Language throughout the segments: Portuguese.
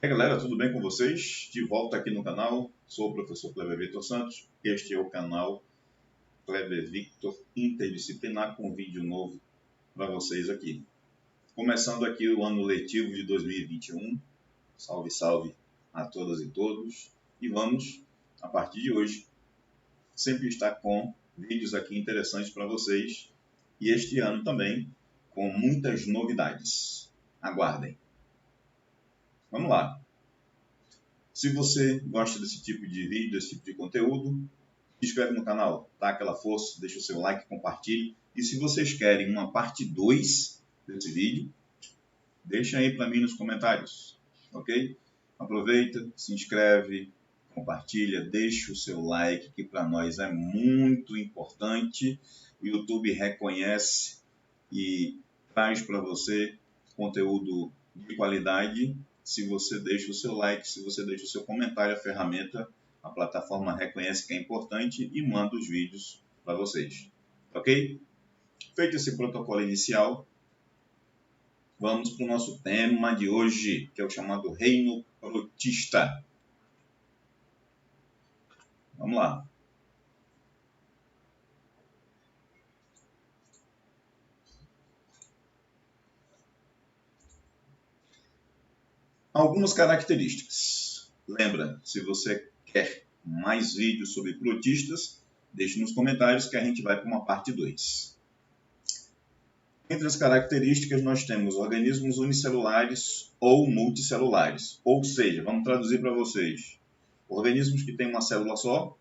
E aí, galera, tudo bem com vocês? De volta aqui no canal, sou o professor Kleber Victor Santos. Este é o canal Kleber Victor Interdisciplinar com um vídeo novo para vocês aqui. Começando aqui o ano letivo de 2021. Salve, salve a todas e todos. E vamos, a partir de hoje, sempre estar com vídeos aqui interessantes para vocês. E este ano também com muitas novidades. Aguardem. Vamos lá. Se você gosta desse tipo de vídeo, desse tipo de conteúdo, se inscreve no canal, dá aquela força, deixa o seu like, compartilhe. E se vocês querem uma parte 2 desse vídeo, deixa aí para mim nos comentários, ok? Aproveita, se inscreve, compartilha, deixa o seu like, que para nós é muito importante. O YouTube reconhece e traz para você conteúdo de qualidade. Se você deixa o seu like, se você deixa o seu comentário, a ferramenta, a plataforma reconhece que é importante e manda os vídeos para vocês. Ok? Feito esse protocolo inicial, vamos para o nosso tema de hoje, que é o chamado reino protista. Vamos lá. Algumas características. Lembra, se você quer mais vídeos sobre protistas, deixe nos comentários que a gente vai para uma parte 2. Entre as características, nós temos organismos unicelulares ou multicelulares. Ou seja, vamos traduzir para vocês, organismos que têm uma célula só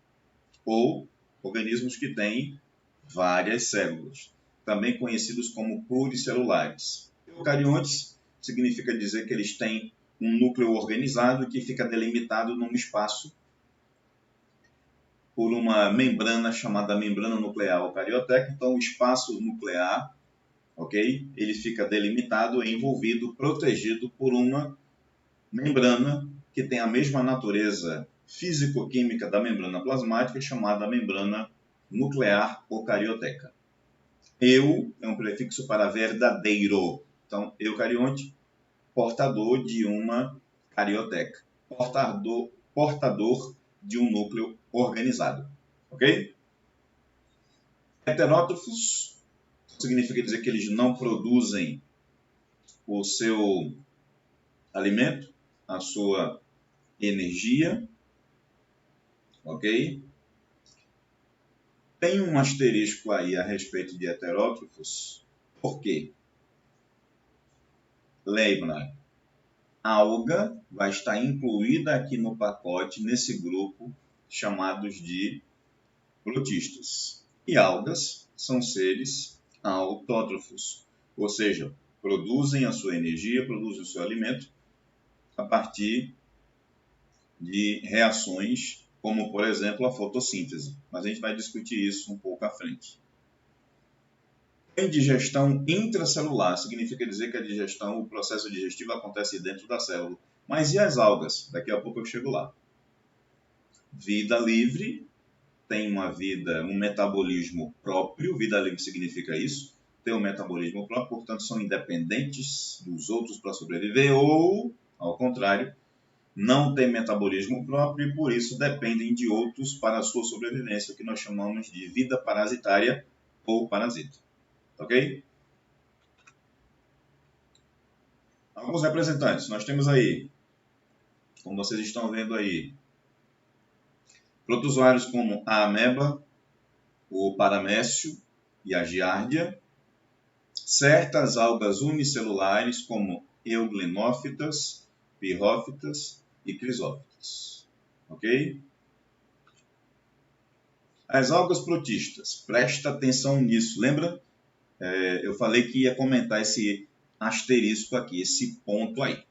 ou organismos que têm várias células, também conhecidos como pluricelulares. Eucariontes significa dizer que eles têm um núcleo organizado que fica delimitado num espaço por uma membrana chamada membrana nuclear eucarioteca. Então, o espaço nuclear, ok? Ele fica delimitado, envolvido, protegido por uma membrana que tem a mesma natureza físico-química da membrana plasmática, chamada membrana nuclear eucarioteca. Eu é um prefixo para verdadeiro. Então, eucarionte, portador de uma carioteca, portador de um núcleo organizado, ok? Heterótrofos significa dizer que eles não produzem o seu alimento, a sua energia, ok? Tem um asterisco aí a respeito de heterótrofos, por quê? Lembra, alga vai estar incluída aqui no pacote, nesse grupo, chamados de protistas. E algas são seres autótrofos, ou seja, produzem a sua energia, produzem o seu alimento a partir de reações como, por exemplo, a fotossíntese. Mas a gente vai discutir isso um pouco à frente. Tem digestão intracelular, significa dizer que a digestão, o processo digestivo acontece dentro da célula. Mas e as algas? Daqui a pouco eu chego lá. Vida livre, tem uma vida, um metabolismo próprio. Vida livre significa isso, tem um metabolismo próprio, portanto são independentes dos outros para sobreviver, ou, ao contrário, não tem metabolismo próprio e por isso dependem de outros para a sua sobrevivência, o que nós chamamos de vida parasitária ou parasita. Ok? Alguns representantes, nós temos aí, como vocês estão vendo aí, protozoários como a ameba, o paramécio e a giardia, certas algas unicelulares como euglenófitas, pirrófitas e crisófitas. Ok? As algas protistas, presta atenção nisso. Lembra? Eu falei que ia comentar esse asterisco aqui, esse ponto aí.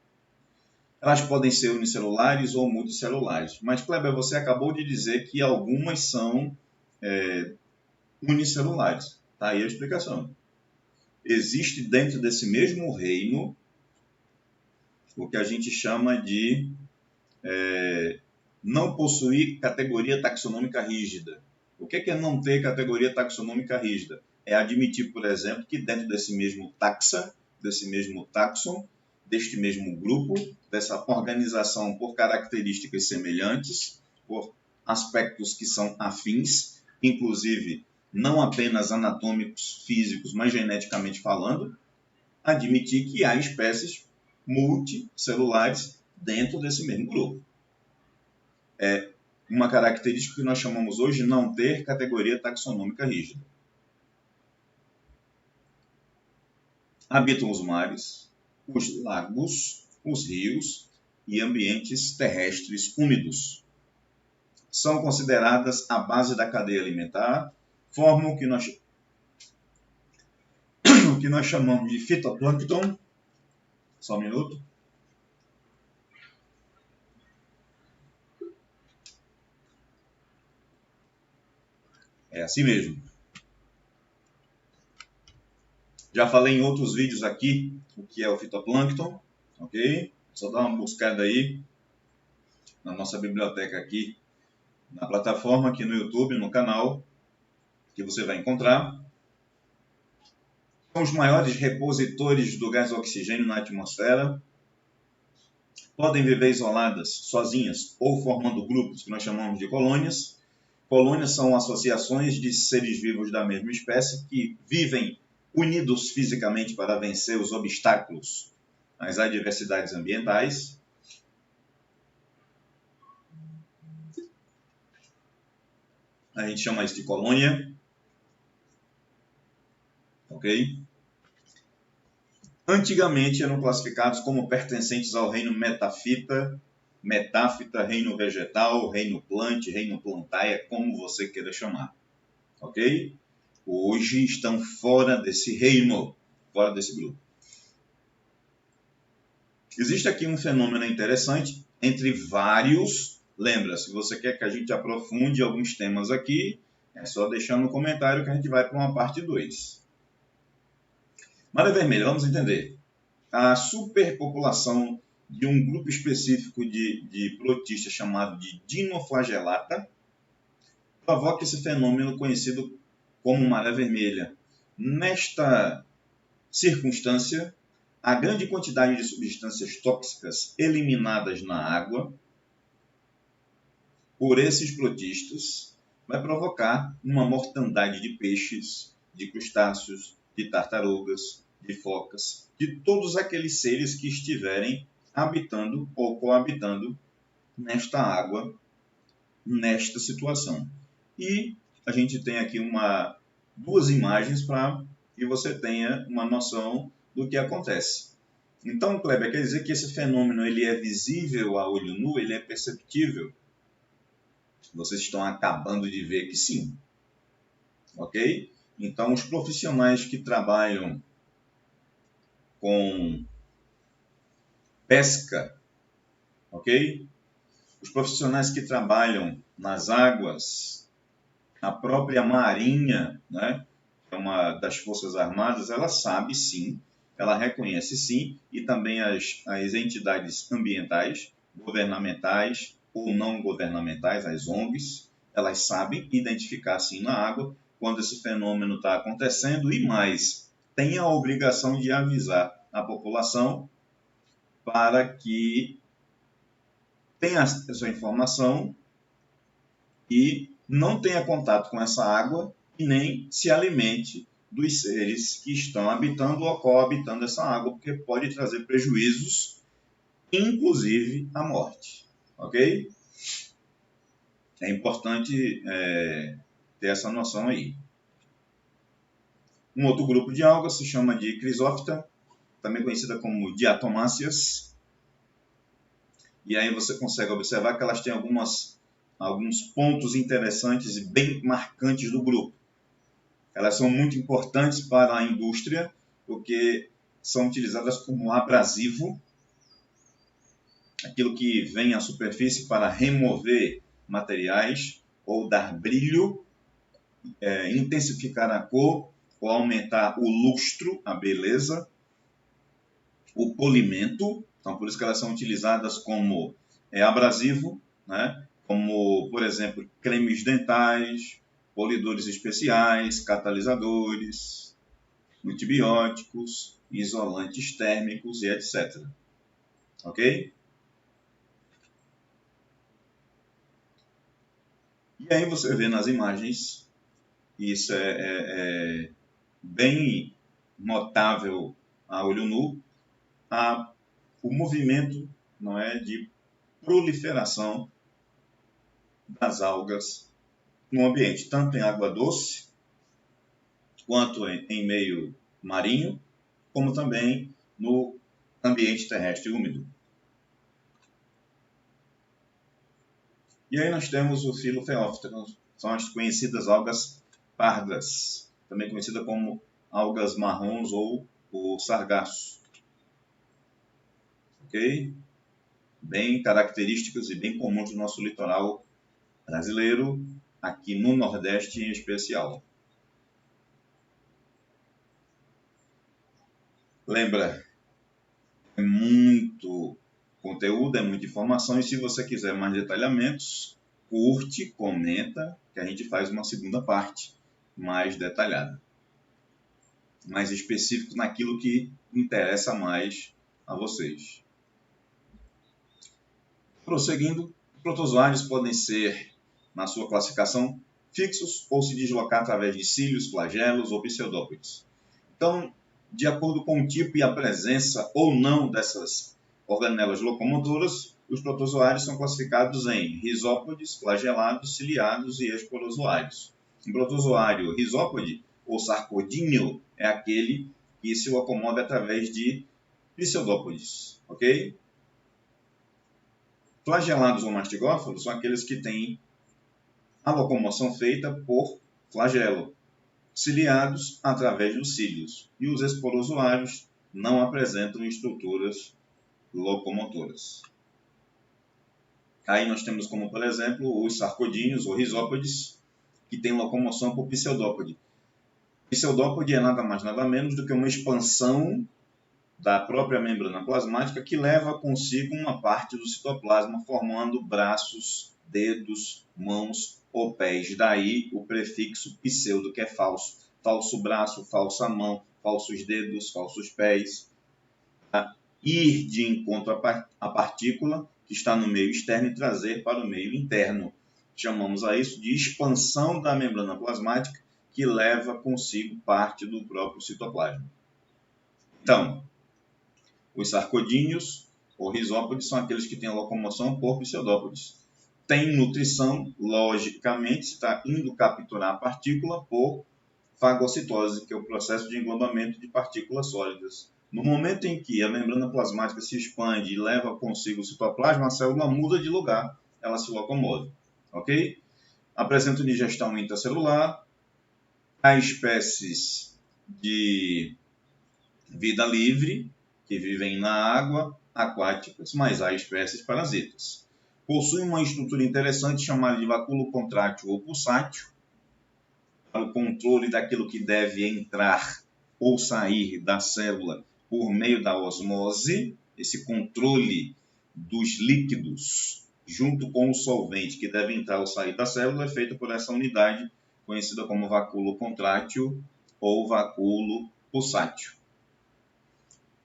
Elas podem ser unicelulares ou multicelulares. Mas, Kleber, você acabou de dizer que algumas são unicelulares. Está aí a explicação. Existe dentro desse mesmo reino o que a gente chama de não possuir categoria taxonômica rígida. O que é não ter categoria taxonômica rígida? É admitir, por exemplo, que dentro desse mesmo taxa, desse mesmo taxon, deste mesmo grupo, dessa organização por características semelhantes, por aspectos que são afins, inclusive não apenas anatômicos, físicos, mas geneticamente falando, admitir que há espécies multicelulares dentro desse mesmo grupo. É uma característica que nós chamamos hoje de não ter categoria taxonômica rígida. Habitam os mares, os lagos, os rios e ambientes terrestres úmidos. São consideradas a base da cadeia alimentar, formam o que nós chamamos de fitoplâncton. Só um minuto. É assim mesmo. Já falei em outros vídeos aqui o que é o fitoplâncton, ok? Só dá uma buscada aí na nossa biblioteca aqui, na plataforma, aqui no YouTube, no canal, que você vai encontrar. São os maiores repositores do gás oxigênio na atmosfera. Podem viver isoladas, sozinhas ou formando grupos que nós chamamos de colônias. Colônias são associações de seres vivos da mesma espécie que vivem unidos fisicamente para vencer os obstáculos, as adversidades ambientais. A gente chama isso de colônia. Ok? Antigamente eram classificados como pertencentes ao reino metáfita, reino vegetal, reino plante, reino plantae, como você queira chamar. Ok? Hoje estão fora desse reino, fora desse grupo. Existe aqui um fenômeno interessante entre vários. Lembra, se você quer que a gente aprofunde alguns temas aqui, é só deixar no comentário que a gente vai para uma parte 2. Maré vermelha, vamos entender. A superpopulação de um grupo específico de protistas chamado de dinoflagellata provoca esse fenômeno conhecido como maré vermelha. Nesta circunstância, a grande quantidade de substâncias tóxicas eliminadas na água por esses protistas vai provocar uma mortandade de peixes, de crustáceos, de tartarugas, de focas, de todos aqueles seres que estiverem habitando ou coabitando nesta água, nesta situação. E a gente tem aqui duas imagens para que você tenha uma noção do que acontece. Então, Kleber, quer dizer que esse fenômeno ele é visível a olho nu, ele é perceptível? Vocês estão acabando de ver que sim. Ok? Então, os profissionais que trabalham com pesca, ok? Os profissionais que trabalham nas águas, a própria Marinha, né, que é uma das Forças Armadas, ela sabe sim, ela reconhece sim, e também as entidades ambientais, governamentais ou não governamentais, as ONGs, elas sabem identificar sim na água quando esse fenômeno está acontecendo e mais, tem a obrigação de avisar a população para que tenha essa informação e não tenha contato com essa água e nem se alimente dos seres que estão habitando ou coabitando essa água, porque pode trazer prejuízos, inclusive a morte. Ok? É importante ter essa noção aí. Um outro grupo de algas se chama de Chrysophyta, também conhecida como Diatomáceas. E aí você consegue observar que elas têm alguns pontos interessantes e bem marcantes do grupo. Elas são muito importantes para a indústria, porque são utilizadas como abrasivo, aquilo que vem à superfície para remover materiais ou dar brilho, intensificar a cor ou aumentar o lustro, a beleza, o polimento. Então, por isso que elas são utilizadas como abrasivo, né? Como, por exemplo, cremes dentais, polidores especiais, catalisadores, antibióticos, isolantes térmicos e etc. Ok? E aí você vê nas imagens, isso é bem notável a olho nu, o movimento, não é, de proliferação das algas no ambiente, tanto em água doce, quanto em meio marinho, como também no ambiente terrestre úmido. E aí nós temos o filo Phaeophyta, são as conhecidas algas pardas, também conhecida como algas marrons ou o sargaço. Ok? Bem características e bem comuns do nosso litoral brasileiro, aqui no Nordeste em especial. Lembra, é muito conteúdo, é muita informação, e se você quiser mais detalhamentos, curte, comenta, que a gente faz uma segunda parte mais detalhada, mais específico naquilo que interessa mais a vocês. Prosseguindo, protozoários podem ser, na sua classificação, fixos ou se deslocar através de cílios, flagelos ou pseudópodes. Então, de acordo com o tipo e a presença ou não dessas organelas locomotoras, os protozoários são classificados em risópodes, flagelados, ciliados e esporozoários. Um protozoário risópode ou sarcodíneo é aquele que se locomove através de pseudópodes, ok? Flagelados ou mastigófalos são aqueles que têm a locomoção feita por flagelo, ciliados através dos cílios, e os esporozoários não apresentam estruturas locomotoras. Aí nós temos como, por exemplo, os sarcodíneos ou risópodes, que têm locomoção por pseudópode. Pseudópode é nada mais nada menos do que uma expansão da própria membrana plasmática que leva consigo uma parte do citoplasma, formando braços, dedos, mãos ou pés. Daí o prefixo pseudo, que é falso. Falso braço, falsa mão, falsos dedos, falsos pés. Tá? Ir de encontro à partícula que está no meio externo e trazer para o meio interno. Chamamos a isso de expansão da membrana plasmática, que leva consigo parte do próprio citoplasma. Então, os sarcodíneos ou risópodes são aqueles que têm a locomoção por pseudópodes. Tem nutrição, logicamente, está indo capturar a partícula por fagocitose, que é o processo de englobamento de partículas sólidas. No momento em que a membrana plasmática se expande e leva consigo o citoplasma, a célula muda de lugar, ela se locomove. Ok? Apresenta digestão intracelular, há espécies de vida livre, que vivem na água, aquáticas, mas há espécies parasitas. Possui uma estrutura interessante chamada de vacúolo contrátil ou pulsátil, para o controle daquilo que deve entrar ou sair da célula por meio da osmose, esse controle dos líquidos junto com o solvente que deve entrar ou sair da célula é feito por essa unidade conhecida como vacúolo contrátil ou vacúolo pulsátil.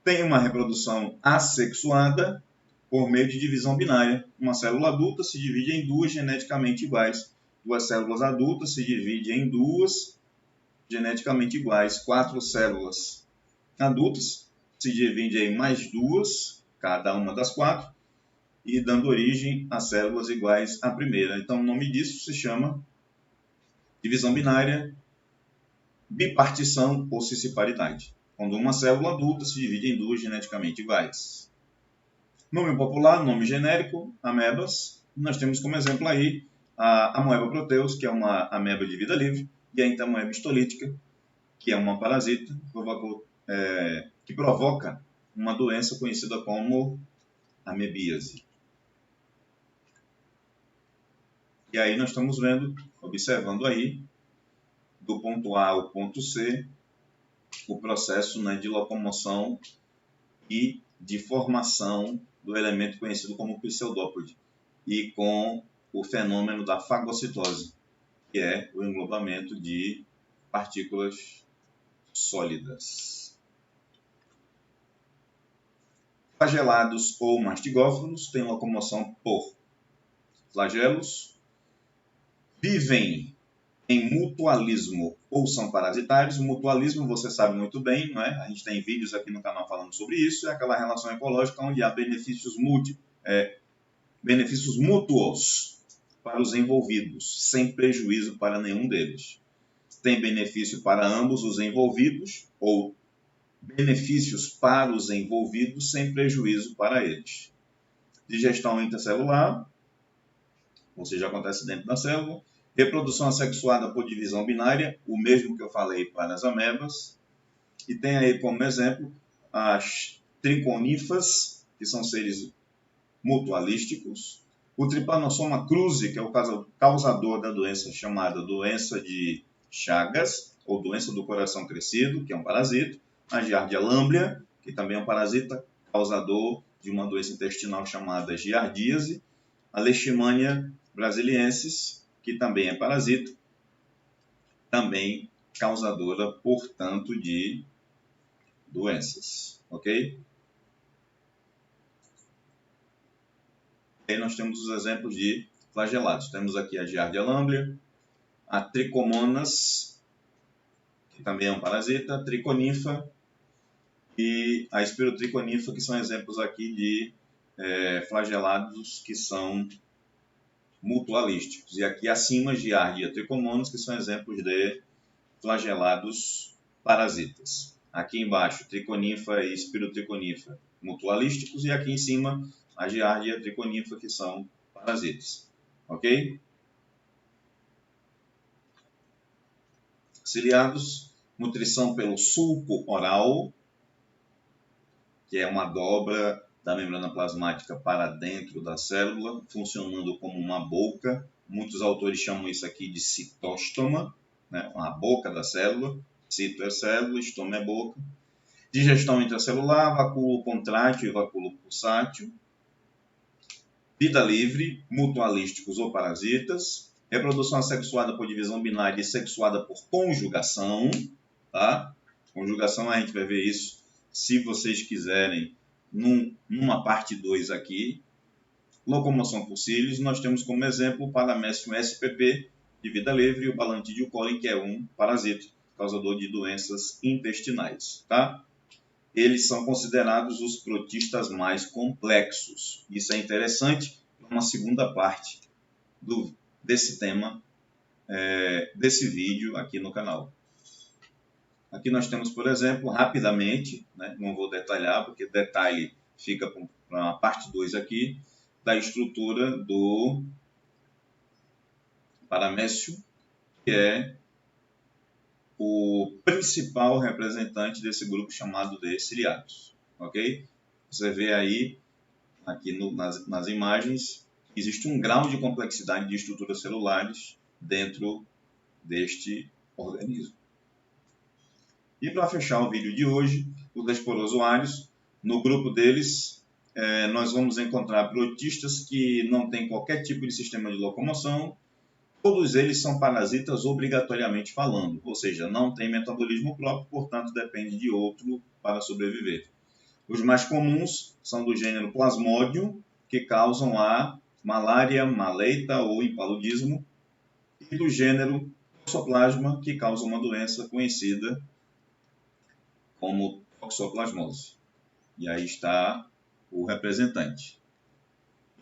Tem uma reprodução assexuada por meio de divisão binária. Uma célula adulta se divide em duas geneticamente iguais. Duas células adultas se dividem em duas geneticamente iguais. 4 células adultas se dividem em mais duas, cada uma das 4, e dando origem a células iguais à primeira. Então, o nome disso se chama divisão binária, bipartição ou cisparidade, quando uma célula adulta se divide em duas geneticamente iguais. Nome popular, nome genérico, amebas. Nós temos como exemplo aí a Amoeba proteus, que é uma ameba de vida livre, e a Entamoeba histolítica, que é uma parasita que provoca uma doença conhecida como amebíase. E aí nós estamos vendo, observando aí, do ponto A ao ponto C, o processo, né, de locomoção e de formação do elemento conhecido como pseudópode, e com o fenômeno da fagocitose, que é o englobamento de partículas sólidas. Flagelados ou mastigófalos têm locomoção por flagelos, vivem em mutualismo ou são parasitários. O mutualismo você sabe muito bem, não é? A gente tem vídeos aqui no canal falando sobre isso, é aquela relação ecológica onde há benefícios mútuos para os envolvidos, sem prejuízo para nenhum deles. Tem benefício para ambos os envolvidos ou benefícios para os envolvidos sem prejuízo para eles. Digestão intracelular, ou seja, acontece dentro da célula. Reprodução assexuada por divisão binária, o mesmo que eu falei para as amebas. E tem aí como exemplo as triconífas, que são seres mutualísticos. O Trypanosoma cruzi, que é o causador da doença chamada doença de Chagas, ou doença do coração crescido, que é um parasita. A Giardia lamblia, que também é um parasita causador de uma doença intestinal chamada giardíase. A Leishmania brasiliensis, que também é parasita, também causadora, portanto, de doenças, ok? Aí nós temos os exemplos de flagelados. Temos aqui a Giardia lamblia, a Trichomonas, que também é um parasita, a Triconífa e a Espirotriconifa, que são exemplos aqui de flagelados que são mutualísticos. E aqui acima, Giardia trichomonas, que são exemplos de flagelados parasitas. Aqui embaixo, Triconífa e Espirotriconifa, mutualísticos. E aqui em cima, a Giardia triconífa, que são parasitas. Ok? Ciliados, nutrição pelo sulco oral, que é uma dobra da membrana plasmática para dentro da célula, funcionando como uma boca. Muitos autores chamam isso aqui de citóstoma, né? A boca da célula. Cito é célula, estoma é boca. Digestão intracelular, vacúolo contrátil e vacúolo pulsátil. Vida livre, mutualísticos ou parasitas. Reprodução assexuada por divisão binária e sexuada por conjugação. Tá? Conjugação, a gente vai ver isso, se vocês quiserem, numa parte 2 aqui. Locomoção por cílios, nós temos como exemplo o Paramécium spp, de vida livre, e o Balantidium colin, que é um parasita, causador de doenças intestinais. Tá? Eles são considerados os protistas mais complexos. Isso é interessante, é uma segunda parte desse tema, desse vídeo aqui no canal. Aqui nós temos, por exemplo, rapidamente, né, não vou detalhar, porque detalhe fica para a parte 2 aqui, da estrutura do Paramécio, que é o principal representante desse grupo chamado de ciliados. Ok? Você vê aí, aqui nas imagens, existe um grau de complexidade de estruturas celulares dentro deste organismo. E para fechar o vídeo de hoje, os esporozoários, no grupo deles, nós vamos encontrar protistas que não têm qualquer tipo de sistema de locomoção. Todos eles são parasitas obrigatoriamente falando, ou seja, não tem metabolismo próprio, portanto depende de outro para sobreviver. Os mais comuns são do gênero Plasmodium, que causam a malária, maleita ou impaludismo, e do gênero Toxoplasma, que causa uma doença conhecida como toxoplasmose. E aí está o representante.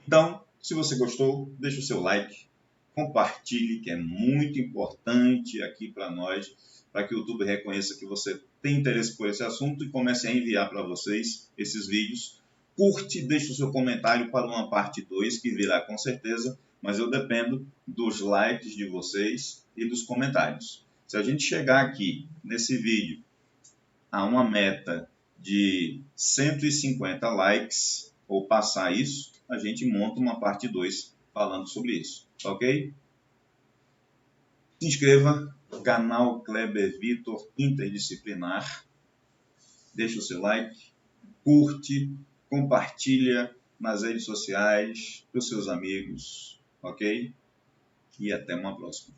Então, se você gostou, deixe o seu like, compartilhe, que é muito importante aqui para nós, para que o YouTube reconheça que você tem interesse por esse assunto e comece a enviar para vocês esses vídeos. Curte, deixe o seu comentário para uma parte 2, que virá com certeza, mas eu dependo dos likes de vocês e dos comentários. Se a gente chegar aqui nesse vídeo a uma meta de 150 likes, ou passar isso, a gente monta uma parte 2 falando sobre isso, ok? Se inscreva no canal Kleber Vitor Interdisciplinar, deixa o seu like, curte, compartilha nas redes sociais, para os seus amigos, ok? E até uma próxima.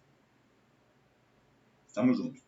Tamo junto.